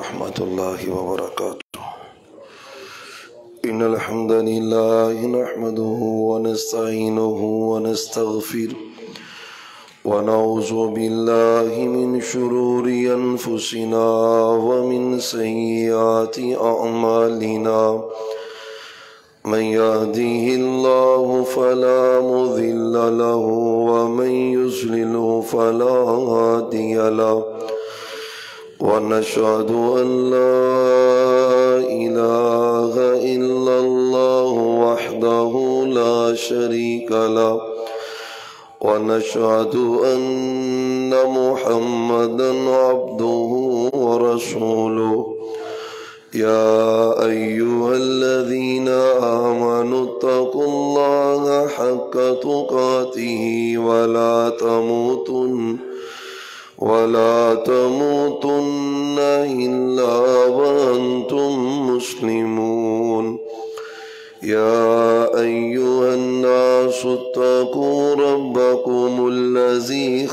ورحمة الله وبركاته. إن الحمد لله نحمده ونستعينه ونستغفره ونعوذ بالله من شرور أنفسنا ومن سيئات أعمالنا من يهده الله فلا مضل له ومن يضلل فلا هادي له ونشهد أن لا إله إلا الله وحده لا شريك له ونشهد أن محمدا عبده ورسوله. يا أيها الذين آمنوا اتقوا الله حق تقاته ولا تموتن إلا وأنتم مسلمون. يا أيها الناس اتقوا ربكم الذي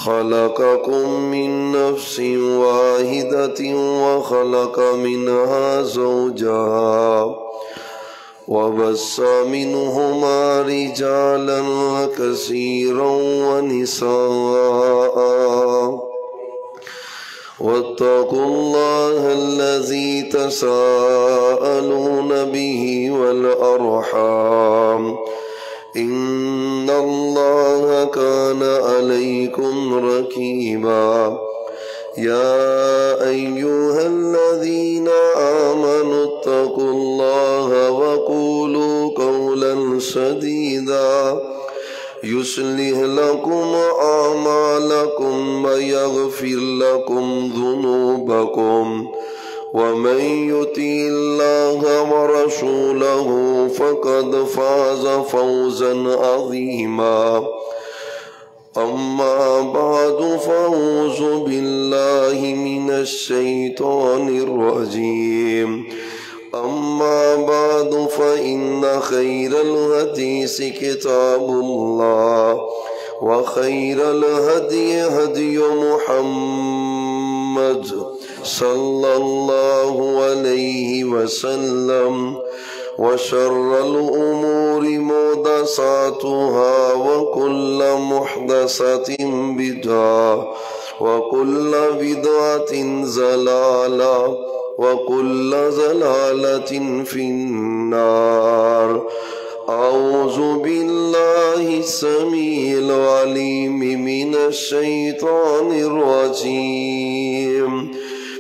خلقكم من نفس واحدة وخلق منها زوجها وبث منهما رجالا كثيرا ونساء واتقوا الله الذي تساءلون به والأرحام إن الله كان عليكم رقيبا. يا أيها الذين آمنوا اتقوا الله وقولوا قولا سديدا يصلح لكم أعمالكم ويغفر لكم ذنوبكم ومن يطع الله ورسوله فقد فاز فوزا عظيما. أما بعد فأعوذ بالله من الشيطان الرجيم. أما بعد فإن خير الحديث كتاب الله وخير الهدي هدي محمد صلى الله عليه وسلم وشر الأمور محدثاتها وكل محدثة بدعة وكل بدعة ضلالة وكل ضلالة في النار. أعوذ بالله السميع العليم من الشيطان الرجيم.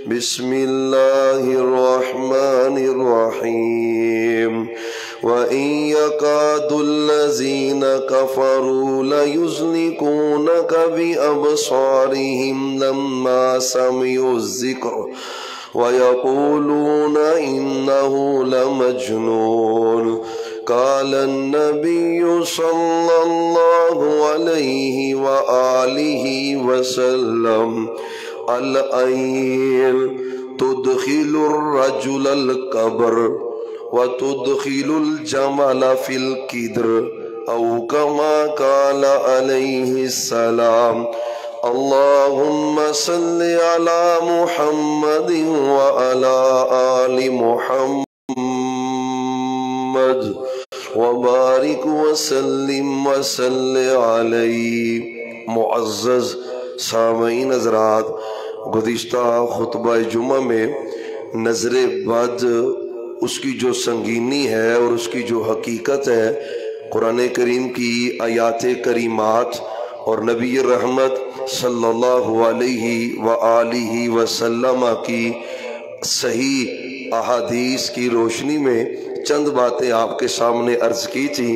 بسم الله الرحمن الرحيم. وإن يكاد الذين كفروا ليزلقونك بأبصارهم لما سمعوا الذكر ويقولون إنه لمجنون. قال النبي صلى الله عليه وآله وسلم العين تدخل الرجل القبر وتدخل الجمل في القدر أو كما قال عليه السلام. اللهم صل على محمد وعلى آل محمد وبارك وسلم علیہ. معزز سامعین حضرات، گزشتہ خطبہ جمعہ میں نظر بد، اس کی جو سنگینی ہے اور اس کی جو حقیقت ہے، قرآن کریم کی آیات کریمات اور نبی رحمت صلی اللہ علیہ وآلہ وسلم کی صحیح احادیث کی روشنی میں چند باتیں آپ کے سامنے عرض کی تھی.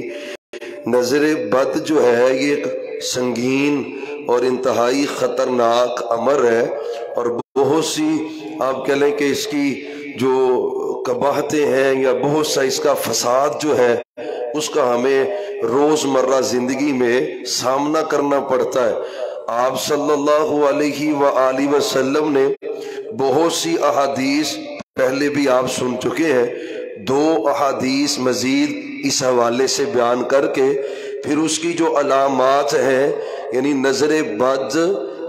نظر بد جو ہے یہ ایک سنگین اور انتہائی خطرناک امر ہے، اور بہت سی آپ کہہ لیں کہ اس کی جو قباحتیں ہیں یا بہت سا اس کا فساد جو ہے اس کا ہمیں روزمرہ زندگی میں سامنا کرنا پڑتا ہے. آپ صلی اللہ علیہ وآلہ وسلم نے بہت سی احادیث پہلے بھی آپ سن چکے ہیں. 2 احادیث مزید اس حوالے سے بیان کر کے پھر اس کی جو علامات ہیں، یعنی نظر بد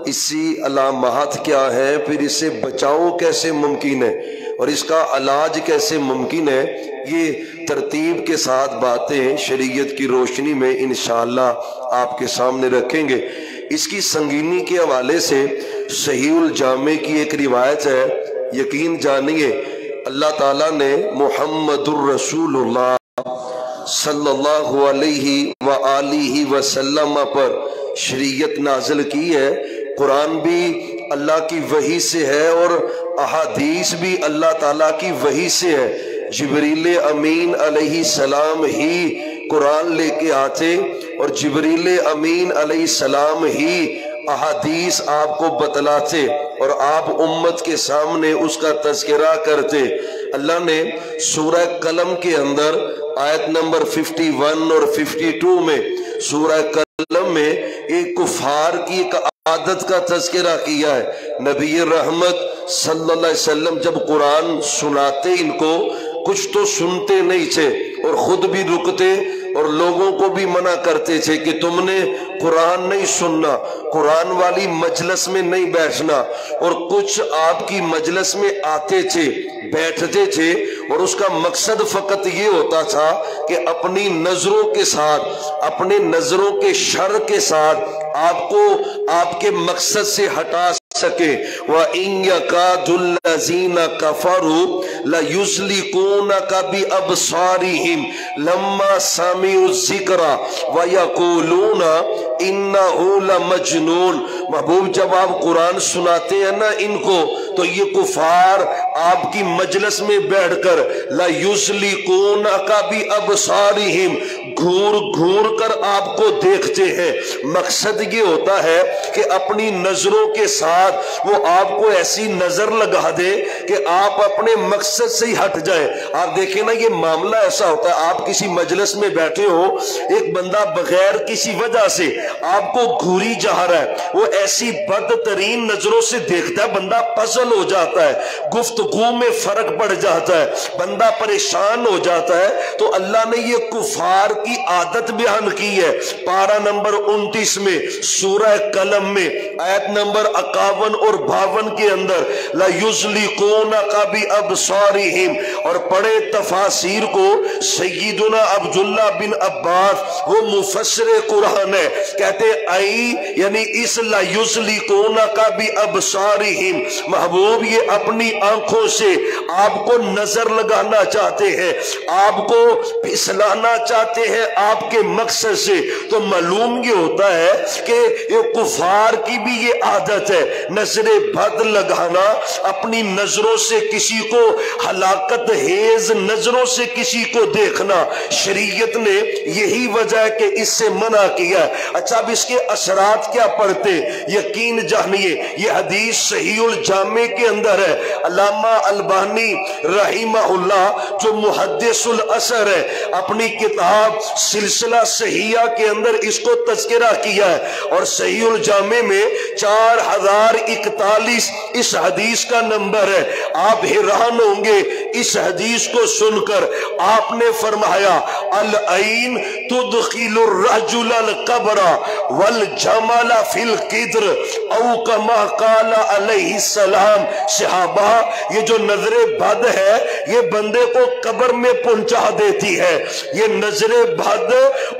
اسی علامات کیا ہیں، پھر اس سے بچاؤ کیسے ممکن ہے اور اس کا علاج کیسے ممکن ہے، یہ ترتیب کے ساتھ باتیں شریعت کی روشنی میں انشاءاللہ آپ کے سامنے رکھیں گے۔ اس کی سنگینی کے حوالے سے صحیح الجامع کی ایک روایت ہے، یقین جانیے اللہ تعالیٰ نے محمد الرسول اللہ صلی اللہ علیہ وآلہ وسلم پر شریعت نازل کی ہے۔ قرآن بھی اللہ کی وحی سے ہے اور احادیث بھی اللہ تعالیٰ کی وحی سے ہے۔ جبریل امین علیہ السلام ہی قرآن لے کے آتے اور جبریل امین علیہ السلام ہی احادیث آپ کو بتلاتے اور آپ امت کے سامنے اس کا تذکرہ کرتے۔ اللہ نے سورہ قلم کے اندر آیت نمبر 51 اور 52 میں سورہ قلم میں ایک کفار کی ایک عادت کا تذکرہ کیا ہے۔ نبی رحمت صلی اللہ علیہ وسلم جب قرآن سناتے ان کو کچھ تو سنتے نہیں تھے اور خود بھی رکتے اور لوگوں کو بھی منع کرتے تھے کہ تم نے قرآن نہیں سننا، قرآن والی مجلس میں نہیں بیٹھنا، اور کچھ آپ کی مجلس میں آتے تھے، بیٹھتے تھے اور اس کا مقصد فقط یہ ہوتا تھا کہ اپنی نظروں کے ساتھ، اپنے نظروں کے شر کے ساتھ آپ کو آپ کے مقصد سے ہٹا سکے۔ وَإِن يَكَادُ الَّذِينَ كَفَرُوا لَيُزْلِقُونَكَ بِأَبْصَارِهِمْ لَمَّا سَمِعُوا الذِّكْرَ وَيَقُولُونَ إِنَّهُ لَمَجْنُونٌ۔ محبوب جب آپ قرآن سناتے ہیں نا ان کو تو یہ کفار آپ کی مجلس میں بیٹھ کر لَيُزْلِقُونَكَ بِأَبْصَارِهِمْ گھور گھور کر آپ کو دیکھتے ہیں۔ مقصد یہ ہوتا ہے کہ اپنی نظروں کے ساتھ وہ آپ کو ایسی نظر لگا دے کہ آپ اپنے مقصد سے ہی ہٹ جائیں۔ آپ دیکھیں نا یہ معاملہ ایسا ہوتا ہے، آپ کسی مجلس میں بیٹھے ہو، ایک بندہ بغیر کسی وجہ سے آپ کو گھوری جا رہا ہے، وہ ایسی بدترین نظروں سے دیکھتا ہے، بندہ پزل ہو جاتا ہے، گفتگو میں فرق پڑ جاتا ہے، بندہ پریشان ہو جاتا ہے۔ تو اللہ نے یہ کفار کی عادت بیان کی ہے پارہ نمبر 29 میں سورہ قلم میں آیت نمبر 51 اور 52 کے اندر لَيُزْلِقُونَكَ بِأَبْصَارِهِمْ، اور پڑھے تفاسیر کو سیدنا عبداللہ بن عباس، وہ مفسر قرآن ہے، کہتے آئی یعنی اس لَيُزْلِقُونَكَ بِأَبْصَارِهِمْ محبوب یہ اپنی آنکھوں سے آپ کو نظر لگانا چاہتے ہیں، آپ کو پھسلانا چاہتے ہیں آپ کے مقصد سے۔ تو معلوم یہ ہوتا ہے کہ یہ کفار کی بھی یہ عادت ہے نظر بد لگانا، اپنی نظروں سے کسی کو ہلاکت ہیز نظروں سے کسی کو دیکھنا۔ شریعت نے یہی وجہ ہے کہ اس سے منع کیا ہے۔ اچھا اب اس کے اثرات کیا پڑتے، یقین جانیے یہ حدیث صحیح الجامع کے اندر ہے۔ علامہ البانی رحمہ اللہ جو محدث الاثر ہے، اپنی کتاب سلسلہ صحیحہ کے اندر اس کو تذکرہ کیا ہے اور صحیح الجامع میں 4041 اس حدیث کا نمبر ہے۔ آپ حیران ہوں گے اس حدیث کو سن کر۔ آپ نے فرمایا العین تدخل الرجل القبر والجمل فی القدر او کما قال علیہ السلام۔ صحابہ یہ جو نظر بد ہے یہ بندے کو قبر میں پہنچا دیتی ہے، یہ نظر بد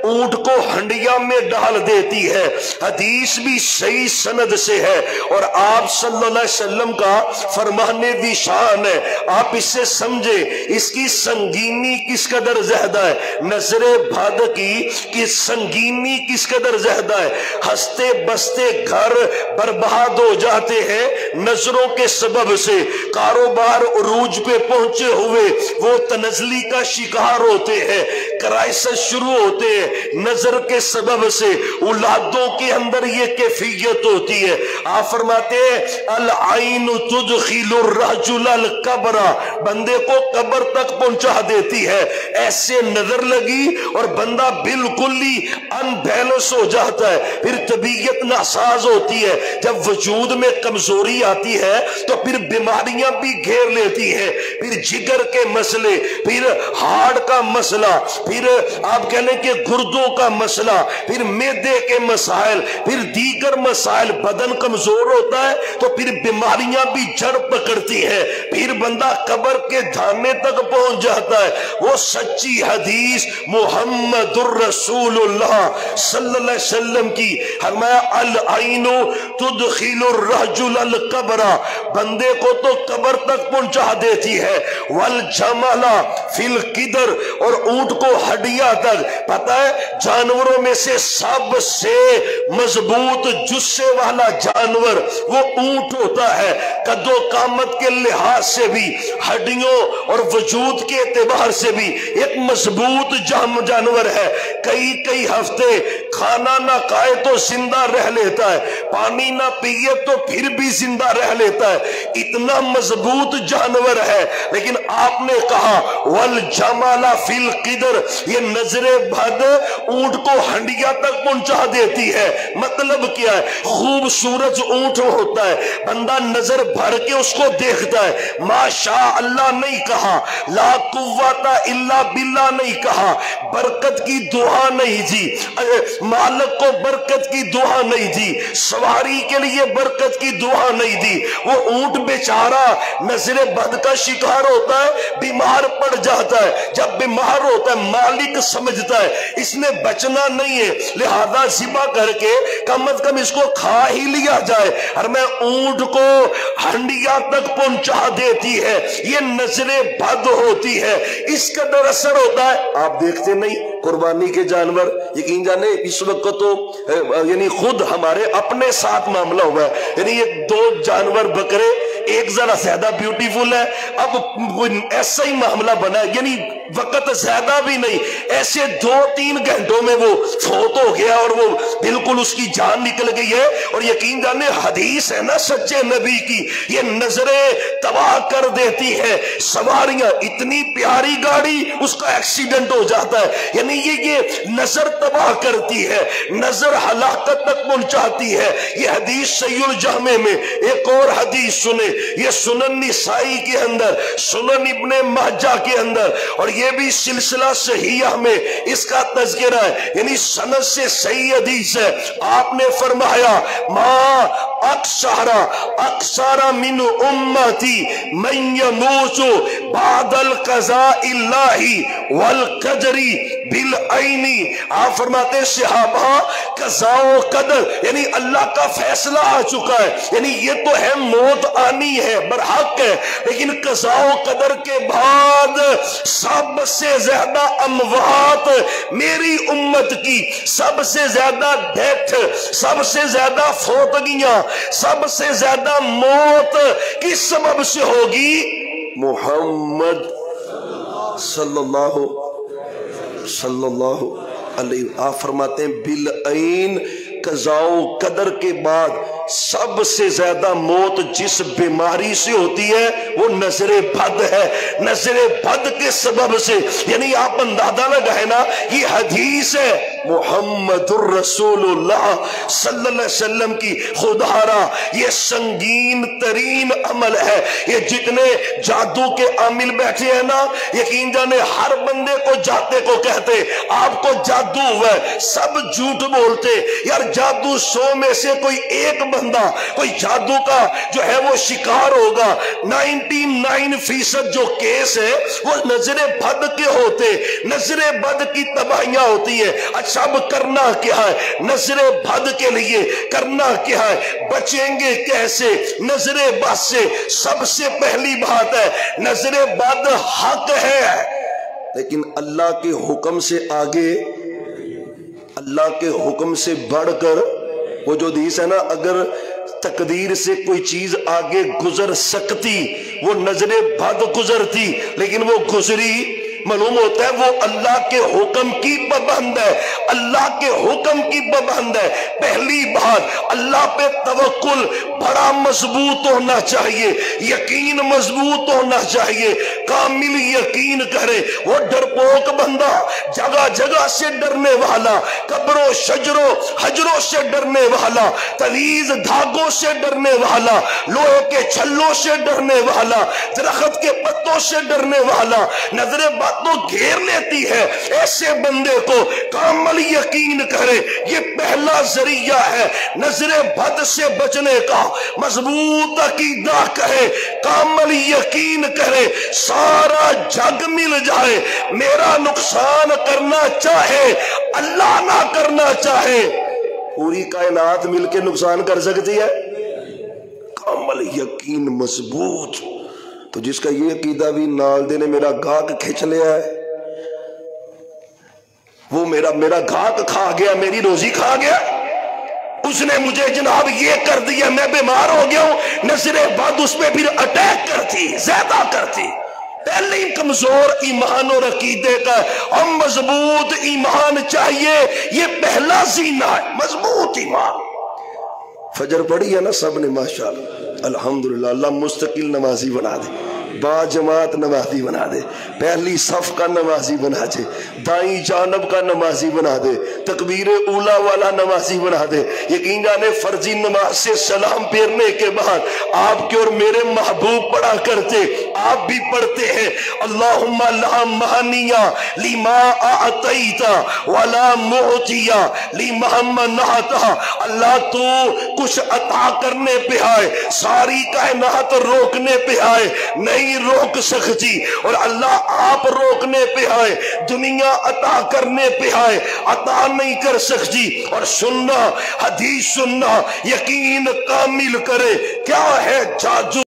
اونٹ کو ہنڈیا میں ڈال دیتی ہے۔ حدیث بھی صحیح سند سے ہے اور آپ صلی اللہ علیہ وسلم کا فرمانے بھی شان ہے۔ آپ اس سے سمجھے اس کی سنگینی کس قدر زیادہ ہے، نظر بد کی سنگینی کس قدر زیادہ ہے۔ ہستے بستے گھر برباد ہو جاتے ہیں نظروں کے سبب سے، کاروبار عروج پہ پہنچے ہوئے وہ تنزلی کا شکار ہوتے ہیں، کرائسس شروع ہوتے ہیں نظر کے سبب سے، اولادوں کے اندر یہ کیفیت ہوتی ہے۔ آپ فرماتے ہیں العین تدخل الرجل القبر، بندے کو قبر تک پہنچا دیتی ہے۔ ایسے نظر لگی اور بندہ بندہ بالکل ہی ان بیلنس ہو جاتا ہے، پھر طبیعت ناساز ہوتی ہے، جب وجود میں کمزوری آتی ہے تو پھر بیماریاں بھی گھیر لیتی ہیں، پھر جگر کے مسئلے، پھر ہارٹ کا مسئلہ، پھر آپ کہہ لیں کہ گردوں کا مسئلہ، پھر معدے کے مسائل، پھر دیگر مسائل، بدن کمزور ہوتا ہے تو پھر بیماریاں بھی جڑ پکڑتی ہیں، پھر بندہ قبر کے دھانے تک پہنچ جاتا ہے۔ وہ سچی حدیث محمد الرسول اللہ صلی اللہ علیہ وسلم کی فرمایا العین تدخل الرجل القبر، بندے کو تو قبر تک پہنچا دیتی ہے، والجمل فی القدر، اور اونٹ کو ہڈیاں تک۔ پتہ ہے جانوروں میں سے سب سے مضبوط جسے والا جانور وہ اونٹ ہوتا ہے، قد و قامت کے لحاظ سے بھی، ہڈیوں اور وجود کے اعتبار سے بھی ایک مضبوط جانور ہے، کئی ہفتے کھانا نہ کھائے تو زندہ رہ لیتا ہے، پانی نہ پیے تو پھر بھی زندہ رہ لیتا ہے، اتنا مضبوط جانور ہے۔ لیکن آپ نے کہا والجمال فی القدر، یہ نظر بد اونٹ کو ہنڈیا تک پہنچا دیتی ہے۔ مطلب کیا ہے؟ خوبصورت اونٹ ہوتا ہے، بندہ نظر بھر کے اس کو دیکھتا ہے، ماشاء اللہ نہیں کہا، لا قوت الا باللہ نہیں کہا، برکت کی دعا نہیں دی، مالک کو برکت کی دعا نہیں دی، سواری کے لیے برکت کی دعا نہیں دی۔ وہ اونٹ بیچارہ نظر بد کا شکار ہوتا ہے، بیمار پڑ جاتا ہے، جب بیمار ہوتا ہے مالک سمجھتا ہے اس نے بچنا نہیں ہے، لہذا ذبح کر کے کم از کم اس کو کھا ہی لیا جائے، اور میں اونٹ کو ہنڈیا تک پہنچا دیتی ہے۔ یہ نظر بد ہوتی ہے، اس کا در اثر ہوتا ہے۔ آپ دیکھتے نہیں قربانی کے جانور، یقین جانے اس وقت تو یعنی خود ہمارے اپنے ساتھ معاملہ ہوا ہے، یعنی یہ دو جانور بکرے، ایک ذرا زیادہ بیوٹیفل ہے، اب ایسا ہی معاملہ بنا ہے، یعنی وقت زیادہ بھی نہیں، ایسے 2-3 گھنٹوں میں وہ فوت ہو گیا اور وہ بالکل اس کی جان نکل گئی ہے۔ اور یقین جانے حدیث ہے نا سچے نبی کی، یہ نظریں تباہ کر دیتی ہے، سواریاں، اتنی پیاری گاڑی اس کا ایکسیڈنٹ ہو جاتا ہے، یعنی یہ نظر تباہ کرتی ہے، نظر ہلاکت تک پہنچاتی ہے۔ یہ حدیث صحیح الجامع میں، ایک اور حدیث سنے، یہ سنن نسائی کے اندر، سنن ابن ماجہ کے اندر، اور یہ بھی سلسلہ صحیحہ میں اس کا تذکرہ ہے، یعنی سند سے صحیح حدیث ہے۔ آپ نے فرمایا ما اکثر من امتی من یموت بعد القضاء اللہ والقدر بالعین۔ آپ فرماتے ہیں صحابہ قضاء و قدر یعنی اللہ کا فیصلہ آ چکا ہے، یعنی یہ تو ہے موت آنی ہے، برحق ہے، لیکن قضاء و قدر کے بعد سب سے زیادہ اموات میری امت کی، سب سے زیادہ ڈیتھ، سب سے زیادہ فوتگیاں، سب سے زیادہ موت کس سبب سے ہوگی؟ محمد صلی اللہ علیہ۔ آپ فرماتے ہیں بالعین، قضاء و قدر کے بعد سب سے زیادہ موت جس بیماری سے ہوتی ہے وہ نظر بد ہے، نظر بد کے سبب سے، یعنی آپ اندازہ لگائیں نا، یہ حدیث ہے محمد الرسول اللہ صلی اللہ علیہ وسلم کی۔ خدا را یہ سنگین ترین عمل ہے، یہ جتنے جادو کے عامل بیٹھے ہیں نا، یقین جانے ہر بندے کو جاتے کو کہتے آپ کو جادو ہوا ہے، سب جھوٹ بولتے، یار جادو 100 میں سے کوئی ایک بندہ کوئی جادو کا جو ہے وہ شکار ہوگا، 99% جو کیس ہے وہ نظر بد کے ہوتے، نظر بد کی تباہیاں ہوتی ہے۔ اچھا اب کرنا کیا ہے؟ نظر بد کے لیے کرنا کیا ہے؟ بچیں گے کیسے نظر بد سے؟ سب سے پہلی بات ہے نظر بد حق ہے، لیکن اللہ کے حکم سے آگے، اللہ کے حکم سے بڑھ کر، وہ جو حدیث ہے نا، اگر تقدیر سے کوئی چیز آگے گزر سکتی وہ نظر بد گزرتی، لیکن وہ گزری، معلوم ہوتا ہے وہ اللہ کے حکم کی پابند ہے، اللہ کے حکم کی پابند ہے۔ پہلی بات اللہ پہ توکل بڑا مضبوط ہونا چاہیے، یقین مضبوط ہونا چاہیے۔ کامل یقین کرے، وہ ڈرپوک بندہ، جگہ جگہ سے ڈرنے والا، قبروں شجروں حجروں سے ڈرنے والا، تویز دھاگوں سے ڈرنے والا، لوہے کے چھلوں سے ڈرنے والا، درخت کے پتوں سے ڈرنے والا، نظر بد تو گھیر لیتی ہے، ایسے بندے کو کامل یقین کرے، یہ پہلا ذریعہ ہے نظر بد سے بچنے کا۔ مضبوط عقیدہ کہے، کامل یقین کرے، سارا جگ مل جائے، میرا نقصان کرنا چاہے اللہ نہ کرنا چاہے، پوری کائنات مل کے نقصان کر سکتی ہے۔ کامل یقین مضبوط، تو جس کا یہ عقیدہ بھی نال دے نے میرا گاہک کھچ لیا ہے، وہ میرا گاہک کھا گیا، میری روزی کھا گیا، اس نے مجھے جناب یہ کر دیا، میں بیمار ہو گیا ہوں، نظر بد اس پہ پھر اٹیک کرتی، زیادہ کرتی۔ پہلے ہی کمزور ایمان اور عقیدے کا، ہم مضبوط ایمان چاہیے، یہ پہلا زینہ ہے، مضبوط ایمان۔ فجر پڑھی ہے نا سب نے ماشاءاللہ، الحمدللہ، اللہ مستقل نمازی بنا دے، با جماعت نمازی بنا دے، پہلی صف کا نمازی بنا دے، دائیں جانب کا نمازی بنا دے، تکبیر اولا والا نمازی بنا دے۔ یقین جانے فرضی نماز سے سلام پھیرنے کے بعد آپ کے اور میرے محبوب پڑھا کرتے، آپ بھی پڑھتے ہیں، اللہم لا مانع لما اعطیت ولا معطی لما منعت۔ اللہ تو کچھ عطا کرنے پہ آئے، ساری کائنات روکنے پہ آئے، نہیں روک سکتی، اور اللہ آپ روکنے پہ آئے، دنیا عطا کرنے پہ آئے، عطا نہیں کر سکتی۔ اور سننا، حدیث سننا، یقین کامل کرے، کیا ہے جادو،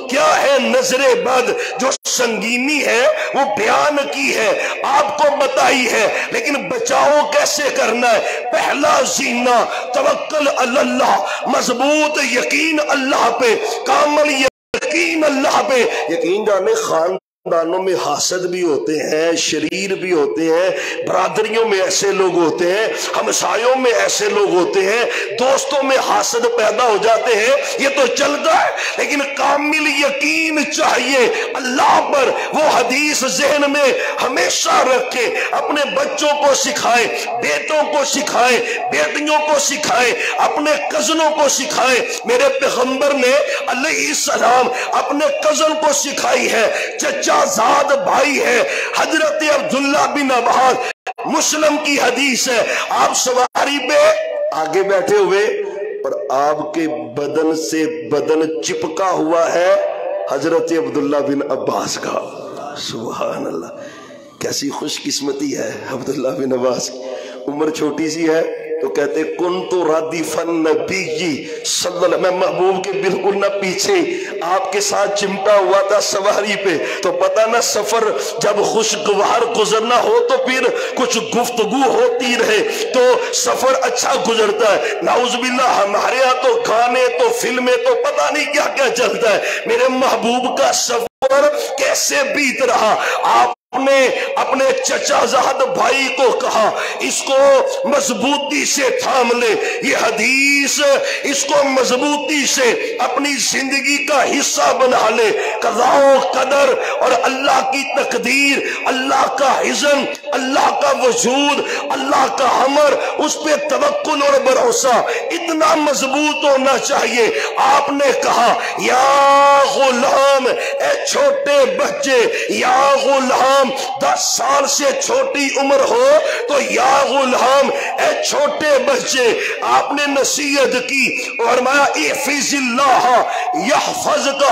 کیا ہے نظر بد، جو سنگینی ہے وہ بیان کی ہے، آپ کو بتائی ہے، لیکن بچاؤ کیسے کرنا ہے۔ پہلا زینہ توکل علی اللہ، مضبوط یقین اللہ پہ، کامل یقین اللہ پہ۔ یقین جانے خاندانوں میں حاسد بھی ہوتے ہیں، شریر بھی ہوتے ہیں، برادریوں میں ایسے لوگ ہوتے ہیں، ہمسایوں میں ایسے لوگ ہوتے ہیں، دوستوں میں حاسد پیدا ہو جاتے ہیں، یہ تو چلتا ہے، لیکن کامل یقین چاہیے اللہ پر۔ وہ حدیث ذہن میں ہمیشہ رکھے، اپنے بچوں کو سکھائے، بیٹوں کو سکھائے، بیٹیوں کو سکھائے، اپنے کزنوں کو سکھائے۔ میرے پیغمبر نے علیہ السلام اپنے کزن کو سکھائی ہے، چچا زاد بھائی ہے، حضرت عبداللہ بن عباس، مسلم کی حدیث ہے، آپ سواری پہ آگے بیٹھے ہوئے اور آپ کے بدن سے بدن چپکا ہوا ہے حضرت عبداللہ بن عباس کا۔ سبحان اللہ، کیسی خوش قسمتی ہے عبداللہ بن عباس کی۔ عمر چھوٹی سی ہے تو کہتے کنت ردیف النبی صلی اللہ علیہ وسلم، میں محبوب کے بالکل نہ پیچھے، آپ کے ساتھ چمٹا ہوا تھا سواری پہ، تو پتہ نہ سفر جب خوشگوار گزرنا ہو تو پھر کچھ گفتگو ہوتی رہے تو سفر اچھا گزرتا ہے۔ نعوذ باللہ ہمارے ہاں تو گانے تو فلمیں تو پتہ نہیں کیا کیا چلتا ہے۔ میرے محبوب کا سفر کیسے بیت رہا، آپ نے اپنے چچا زاد بھائی کو کہا اس کو مضبوطی سے تھام لے، یہ حدیث اس کو مضبوطی سے اپنی زندگی کا حصہ بنا لے۔ قضاء و قدر اور اللہ کی تقدیر، اللہ کا حزن، اللہ کا وجود، اللہ کا امر، اس پہ توکل اور بھروسہ اتنا مضبوط ہونا چاہیے۔ آپ نے کہا یا غلام، اے چھوٹے بچے، یا غلام، 10 سال سے چھوٹی عمر ہو تو یا غلام، اے چھوٹے بچے، آپ نے نصیحت کی اور فرمایا احفظ اللہ یحفظک،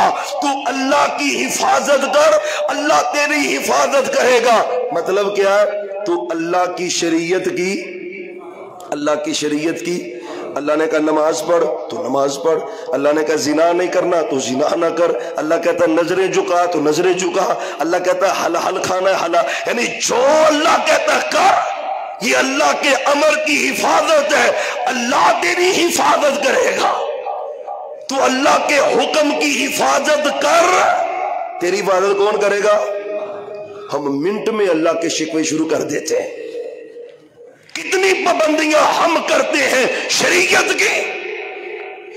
تو اللہ کی حفاظت کر، اللہ تیری حفاظت کرے گا۔ مطلب کیا ہے؟ تو اللہ کی شریعت کی، اللہ کی شریعت کی، اللہ نے کہا نماز پڑھ تو نماز پڑھ، اللہ نے کہا زنا نہیں کرنا تو زنا نہ کر، اللہ کہتا ہے نظریں جھکا تو نظریں جھکا، اللہ کہتا ہے حلال کھانا ہے حلال، یعنی جو اللہ کہتا ہے کر، یہ اللہ کے امر کی حفاظت ہے، اللہ تیری حفاظت کرے گا۔ تو اللہ کے حکم کی حفاظت کر، تیری حفاظت کون کرے گا؟ ہم منٹ میں اللہ کے شکوے شروع کر دیتے ہیں، کتنی پابندیاں ہم کرتے ہیں شریعت کی،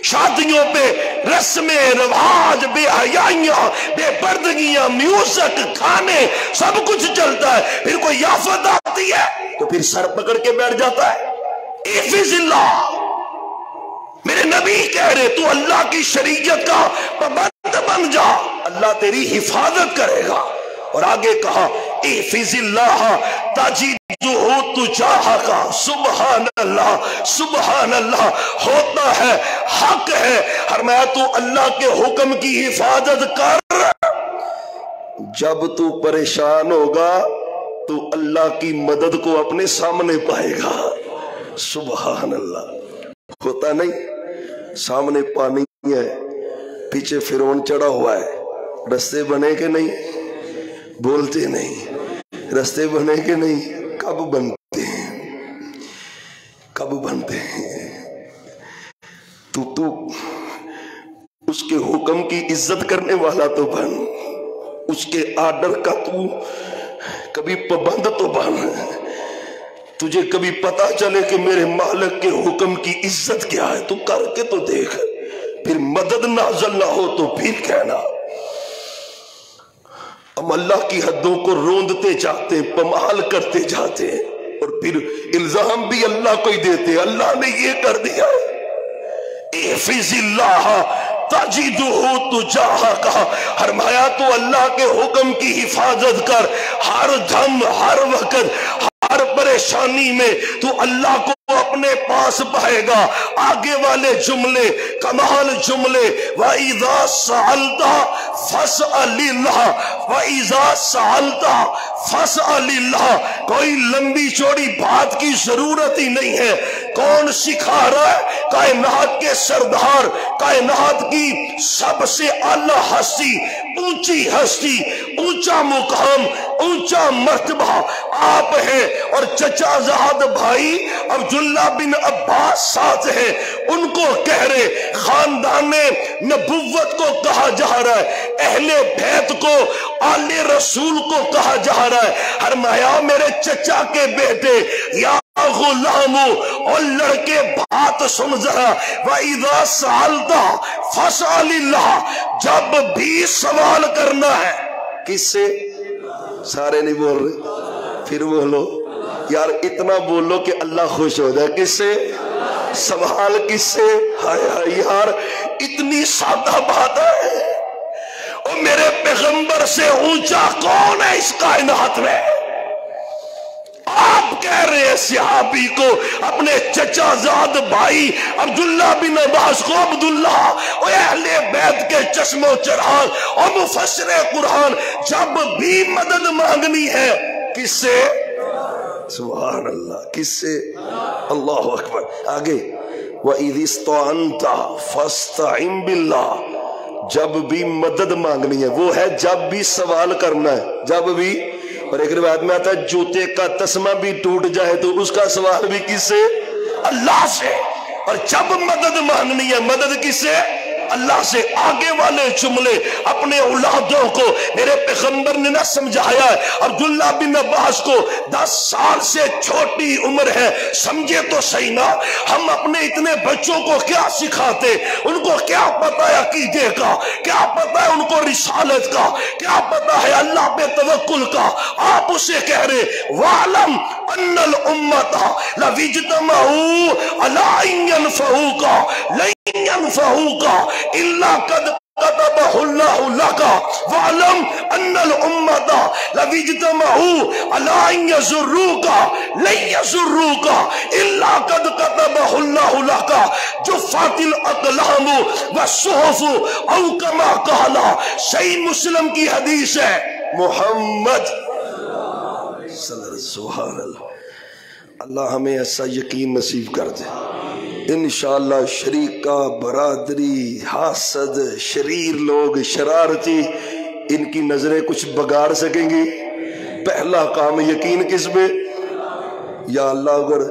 شادیوں پہ رسمیں رواج، بے حیائیاں، بے پردگیاں، میوزک، کھانے، سب کچھ چلتا ہے، پھر کوئی آفت آتی ہے تو پھر سر پکڑ کے بیٹھ جاتا ہے۔ احفظ اللہ، میرے نبی کہہ رہے تو اللہ کی شریعت کا پابند بن جا، اللہ تیری حفاظت کرے گا۔ اور آگے کہا احفظ اللہ تجدہ تجاہک، سبحان اللہ سبحان اللہ، ہوتا ہے حق ہے، فرمایا تو اللہ کے حکم کی حفاظت کر، جب تو پریشان ہوگا تو اللہ کی مدد کو اپنے سامنے پائے گا۔ سبحان اللہ، ہوتا نہیں سامنے پانی ہے، پیچھے فرعون چڑھا ہوا ہے، رستے بنے کہ نہیں؟ بولتے نہیں، رستے بنے کہ نہیں؟ کب بنتے ہیں؟ کب بنتے ہیں؟ تو اس کے حکم کی عزت کرنے والا تو بن، اس کے آرڈر کا تو کبھی پابند تو بن، تجھے کبھی پتا چلے کہ میرے مالک کے حکم کی عزت کیا ہے، تو کر کے تو دیکھ، پھر مدد نازل نہ ہو تو پھر کہنا۔ ہم اللہ کی حدوں کو روندتے جاتے ہیں، پمال کرتے جاتے ہیں، اور پھر الزام بھی اللہ کو ہی دیتے ہیں، اللہ نے یہ کر دیا ہے۔ احفظ اللہ تجدہ تجاہک، فرمایا تو اللہ کے حکم کی حفاظت کر، ہر دم ہر وقت ہر پریشانی میں تو اللہ کو اپنے پاس پائے گا۔ آگے والے جملے کمال جملے، وَإِذَا سَأَلْتَ فَاسْأَلِ اللَّهَ وَإِذَا سَأَلْتَ فَاسْأَلِ اللَّهَ، کوئی لمبی چوڑی بات کی ضرورت ہی نہیں ہے۔ کون سکھا رہا ہے؟ کائنات کے سردار، کائنات کی سب سے اعلیٰ ہستی، اونچی ہستی، اونچا مقام، اونچا مرتبہ آپ ہیں، اور چچا زاد بھائی عبداللہ بن عباس ساتھ ہیں، ان کو کہہ رہے، خاندان نبوت کو کہا جا رہا ہے، اہل بیت کو، آل رسول کو کہا جا رہا ہے۔ فرمایا میرے چچا کے بیٹے، یا غلام، اور لڑکے بات سن ذرا، وَإِذَا سَأَلْتَ فَاسْأَلِ اللَّهَ، جب بھی سوال کرنا ہے کس سے؟ سارے نہیں بول رہے، پھر بولو یار، اتنا بولو کہ اللہ خوش ہو جائے۔ کس سے؟ سوال کس سے؟ ہائے ہائے یار، اتنی سادہ بات ہے، اور میرے پیغمبر سے اونچا کون ہے اس کائنات میں؟ آپ کہہ رہے ہیں صحابی کو، اپنے چچا زاد بھائی عبداللہ بن عباس کو، عبداللہ اور اہل بیت کے چشم و چراغ اور مفسر قرآن، جب بھی مدد مانگنی ہے کس سے؟ سبحان اللہ، کس سے؟ اللہ اکبر۔ آگے وَإِذِ اسْتَعَنْتَ فَاسْتَعِنْ بِاللَّهِ، جب بھی مدد مانگنی ہے، وہ ہے جب بھی سوال کرنا ہے، جب بھی۔ اور ایک روایت میں آتا ہے جوتے کا تسمہ بھی ٹوٹ جائے تو اس کا سوال بھی کس سے؟ اللہ سے۔ اور جب مدد مانگنی ہے، مدد کس سے؟ اللہ سے۔ آگے والے جملے اپنے اولادوں کو میرے پیغمبر نے نہ سمجھایا ہے، عبداللہ بن عباس کو 10 سال سے چھوٹی عمر ہے، سمجھے تو صحیح نا، ہم اپنے اتنے بچوں کو کیا سکھاتے؟ ان کو کیا پتا ہے عقیدے کا، کیا پتا ہے ان کو رسالت کا، کیا پتا ہے اللہ پہ توکل کا؟ آپ اسے کہہ رہے وَعْلَمْ أَنَّ الْأُمَّةَ لَوِ اجْتَمَعُوا عَلَىٰ أَن يَنفَعُوكَ لَن يَنفَعُوكَ إِلَّا قَدْ كَتَبَهُ اللَّهُ لَكَ وَاعْلَمْ أَنَّ الْأُمَّةَ لَوِ اجْتَمَعُوا عَلَىٰ أَن يَضُرُّوكَ لَن يَضُرُّوكَ إِلَّا قَدْ كَتَبَهُ اللَّهُ لَكَ جُفَّتِ الْأَقْلَامُ وَالصُّحُفُ أَوْ كَمَا قَالَ۔ صحیح مسلم کی حدیث ہے، محمد سبحان اللہ، اللہ ہمیں ایسا یقین نصیب کر دے انشاءاللہ۔ شریکہ، برادری، حاسد، شریر لوگ، شرارتی، ان کی نظریں کچھ بگاڑ سکیں گی؟ پہلا کام یقین کس پہ؟ یا اللہ اگر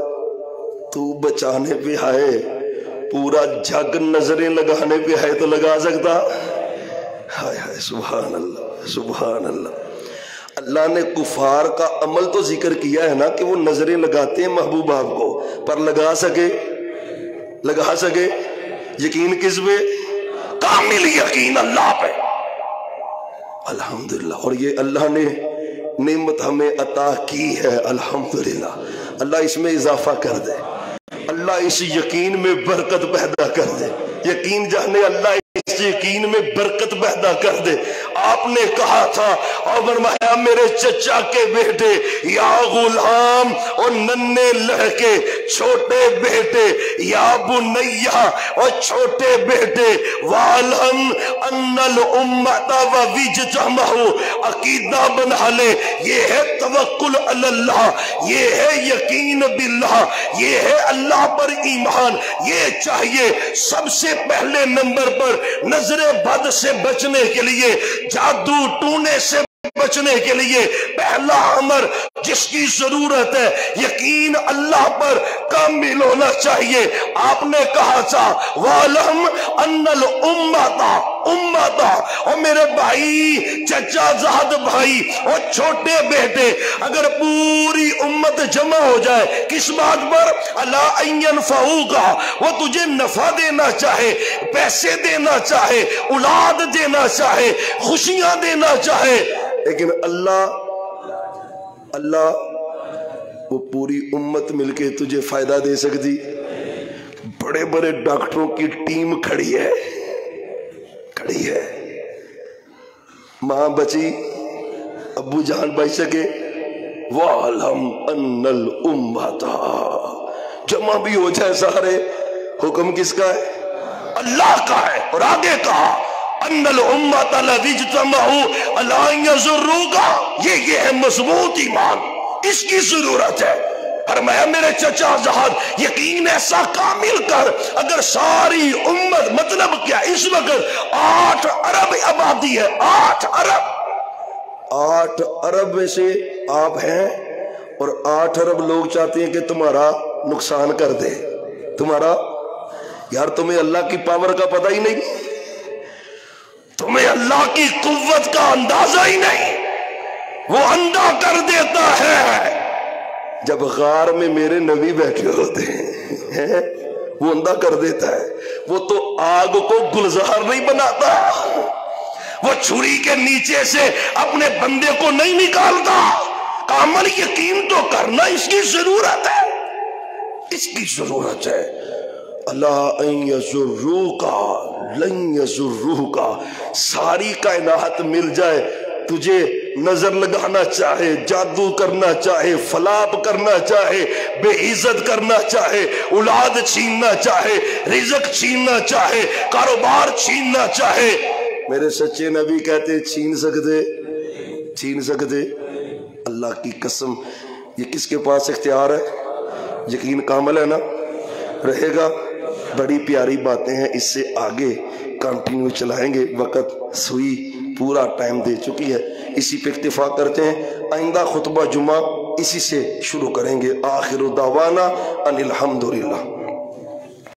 تو بچانے پہ آئے، پورا جگ نظریں لگانے پہ آئے تو لگا سکتا؟ ہائے ہائے، سبحان اللہ سبحان اللہ۔ اللہ نے کفار کا عمل تو ذکر کیا ہے نا کہ وہ نظریں لگاتے ہیں محبوب آپ کو، پر لگا سکے؟ یقین کس پہ؟ کامل یقین اللہ پہ. الحمدللہ. اور یہ اللہ نے نعمت ہمیں عطا کی ہے الحمدللہ. اللہ اس میں اضافہ کر دے, اللہ اس یقین میں برکت پیدا کر دے. یقین جانے اللہ اس یقین میں برکت پیدا کر دے. آپ نے کہا تھا اور فرمایا میرے چچا کے بیٹے یا غلام اور ننے لڑکے چھوٹے بیٹے یا بنیا اور چھوٹے بیٹے وَعَلَمْ أَنَّ الْأُمَّةَ وَوِجْتَمَعُوا عقیدہ بنا لے. یہ ہے توکل علی اللہ, یہ ہے یقین باللہ, یہ ہے اللہ پر ایمان. یہ چاہیے سب سے پہلے نمبر پر نظر بد سے بچنے کے لیے, جادو ٹونے سے بچنے کے لیے پہلا امر جس کی ضرورت ہے یقین اللہ پر کامل ہونا چاہیے. آپ نے کہا تھا وَعَلَمْ أَنَّ الْأُمَّةَ اور میرے بھائی چچا زاد بھائی اور چھوٹے بیٹے اگر پوری امت جمع ہو جائے کس بات پر؟ اللہ ان ينفعوك, وہ تجھے نفع دینا چاہے, پیسے دینا چاہے, اولاد دینا چاہے, خوشیاں دینا چاہے, لیکن اللہ وہ پوری امت مل کے تجھے فائدہ دے سکتی. بڑے بڑے ڈاکٹروں کی ٹیم کھڑی ہے, ماں بچی, ابو جان بچ سکے. وَعَلَمْ أَنَّ الْأُمَّةَ جمع بھی ہو جائے سارے, حکم کس کا ہے؟ اللہ کا ہے. اور آگے کہا ان الامة الذی اجتمعوا علی ان یضروک, یہ ہے مضبوط ایمان, اس کی ضرورت ہے. فرمایا میرے چچا زہد یقین ایسا کامل کر اگر ساری امت, مطلب کیا اس وقت 8 ارب آبادی ہے, 8 ارب میں سے آپ ہیں اور 8 ارب لوگ چاہتے ہیں کہ تمہارا نقصان کر دے. تمہارا یار تمہیں اللہ کی پاور کا پتہ ہی نہیں, تمہیں اللہ کی قوت کا اندازہ ہی نہیں. وہ اندھا کر دیتا ہے جب غار میں میرے نبی بیٹھے ہوتے ہیں, وہ اندھا کر دیتا ہے. وہ تو آگ کو گلزار نہیں بناتا, وہ چھری کے نیچے سے اپنے بندے کو نہیں نکالتا. کامل یقین تو کرنا اس کی ضرورت ہے, اس کی ضرورت ہے. اللہ ان یضروک لن یضروک, ساری کائنات مل جائے تجھے نظر لگانا چاہے, جادو کرنا چاہے, فلاپ کرنا چاہے, بے عزت کرنا چاہے, اولاد چھیننا چاہے, رزق چھیننا چاہے, کاروبار چھیننا چاہے, میرے سچے نبی کہتے چھین سکتے. اللہ کی قسم یہ کس کے پاس اختیار ہے؟ یقین کامل ہے نا, رہے گا. بڑی پیاری باتیں ہیں, اس سے آگے کنٹینیو چلائیں گے. وقت سوئی پورا ٹائم دے چکی ہے, اسی پہ اکتفا کرتے ہیں. آئندہ خطبہ جمعہ اسی سے شروع کریں گے. آخر دعوانا ان الحمدللہ.